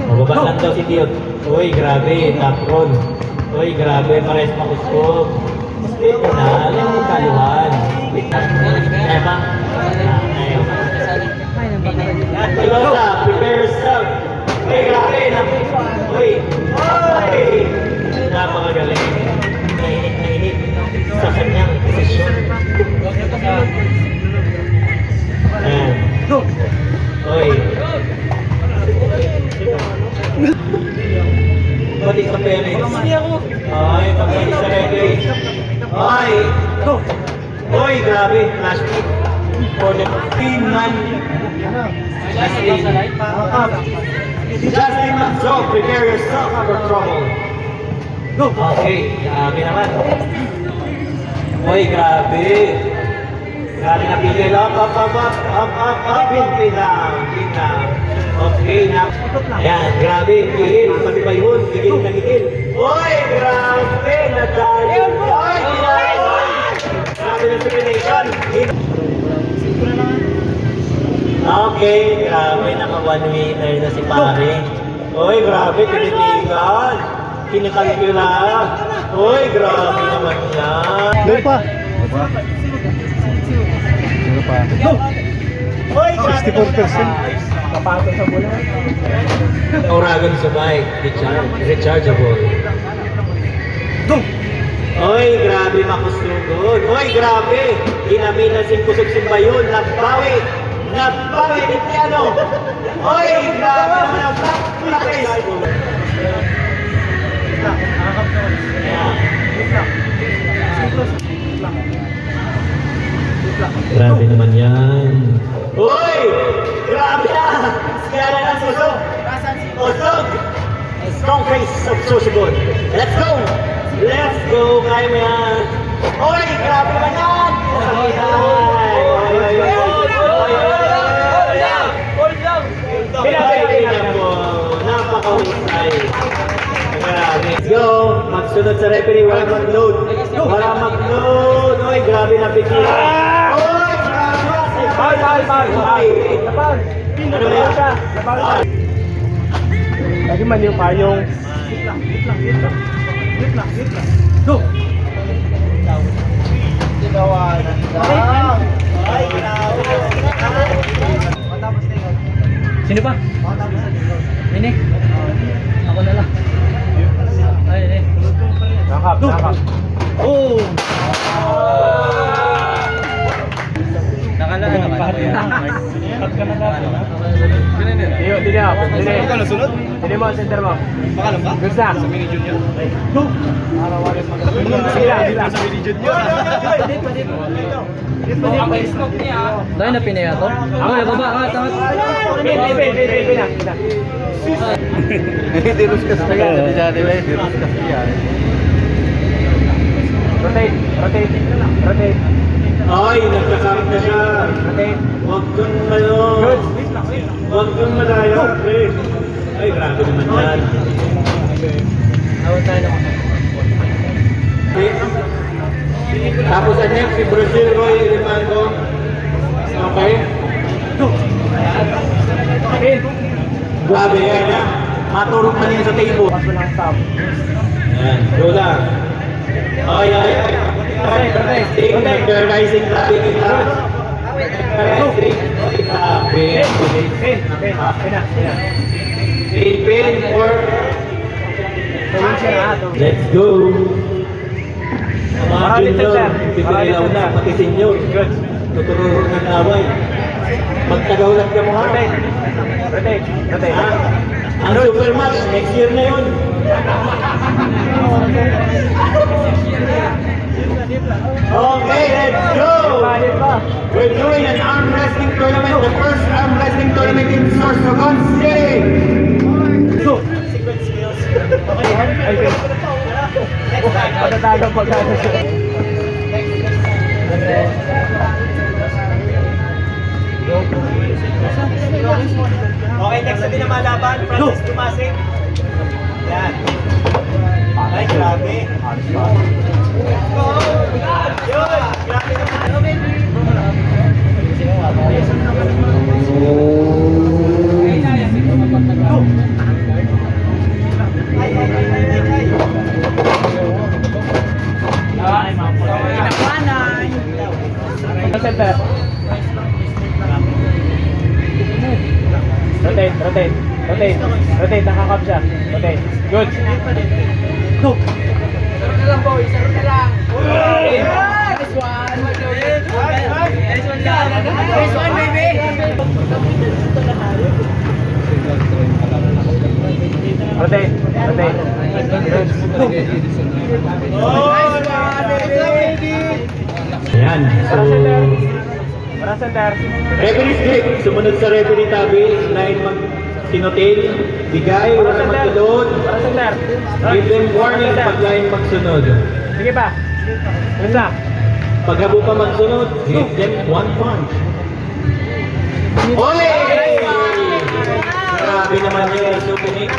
Mababa lang daw si Tiyot. Uy, grabe, tapron. Uy, grabe, pares makuskog. Split na, alam mo kaluhan. Split na. Kaya ba? Ayaw. Ilosa, prepare yourself. Uy, grabe, uy. Uy! Napakagaling. Nainit na init sa kanyang posisyon. Ayan. Uy. Pati sa parents. Ay, pagkali sa reggae. Ay! Uy, grabe. Flash kick. For the team man. Justin Manzo, prepare yourself for trouble. Okay, grabe naman. Uy, grabe. Grabe na pigil. Up, pin down. Okay, na. Ayan, grabe. Pigil. Pati ba yun? Pigil na pigil. Uy, grabe. Nadali. Uy, grabe na discrimination. Okay, grabe. Naka one winner na si pare. Uy, grabe. Tinitigan. Kinikalkula. Uy, grabe naman yan. Doon pa. Uy, 64%. Kapatid sa bola. Oragon sa bike. Rechargeable. Uy, grabe makusugod. Uy, grabe. Ginaminan si Kusog Simbayon. Nagbawi ni Piano. Uy, grabe naman ang practice. Grabe naman yan. Uy! Grabe na! Kaya na susog! Usog! Strong face of Susugod. Let's go! Let's go! Kaya mo yan! Uy! Grabe naman yan! Hold down! Pinapilihan mo. Napakahusay. Grabe. Let's go! Magsunod sa referee. Wala mag-load. Wala mag-load. Uy! Grabe na bigyan. Uy! Bal! Ano ba yan? Lagi man yung payong. Go! Sino pa? Ini. Ako na lang. Ay, ini. Nakap. Oh! Nakala naman ako yan. Cut ka na dati. Hindi. Ikaw nasunod? Hindi mo, center mo. Makalam ba? Gusto na. Sa mini junior? Go! Arawalis magkakaroon. Sige lang. Sa mini junior. Dahil na pinaya to? Ako na baba. Tangat. Pina. Diruskas na yan. Diruskas na yan. Rotate. Ay, nagkasakit na siya. Rotate. Huwag kang malo. Good. Huwag kang malaya, Chris. Ay, grabe naman yan. Awat tayo naman. Okay. Tapos ang next, si Brazil Roy Elimango. Okay? Grabe yan, ha? Maturok man yan sa table. Walang stop. Ayan, go lang. Ay. Nag-rising traffic kita. Pina. Pin for... Let's go! Mga junior, pipililaw na, pati senior. Tuturo ng away. Magtagaw lang ka mo ha. Rotate. Ha? Ang super match, next year na yun. Okay, let's go! We're doing an arm wrestling tournament, the first arm wrestling tournament in Sorsogon City. Go! Patatagang pagkano siya. Okay, next na din na malaban, Francis Tumasing. Yan. Ay, grabe. Yun, grabe naman. Rotate, rotate, rotate. Rotate, nakakap siya. Rotate. Good. Go. Saro na lang, boy. Saro na lang. Nice one. Nice one, baby. Rotate, rotate. Good. Ayan. So, Para center. Para center. referee stick. Sumunod sa referee tabi. Line mag sinotil. Bigay. Wala magtulod. Para center. Give them warning pag line magsunod. Sige pa. Isa. Pag habo pa magsunod, give them one punch. Oy! Grabe naman yung opening.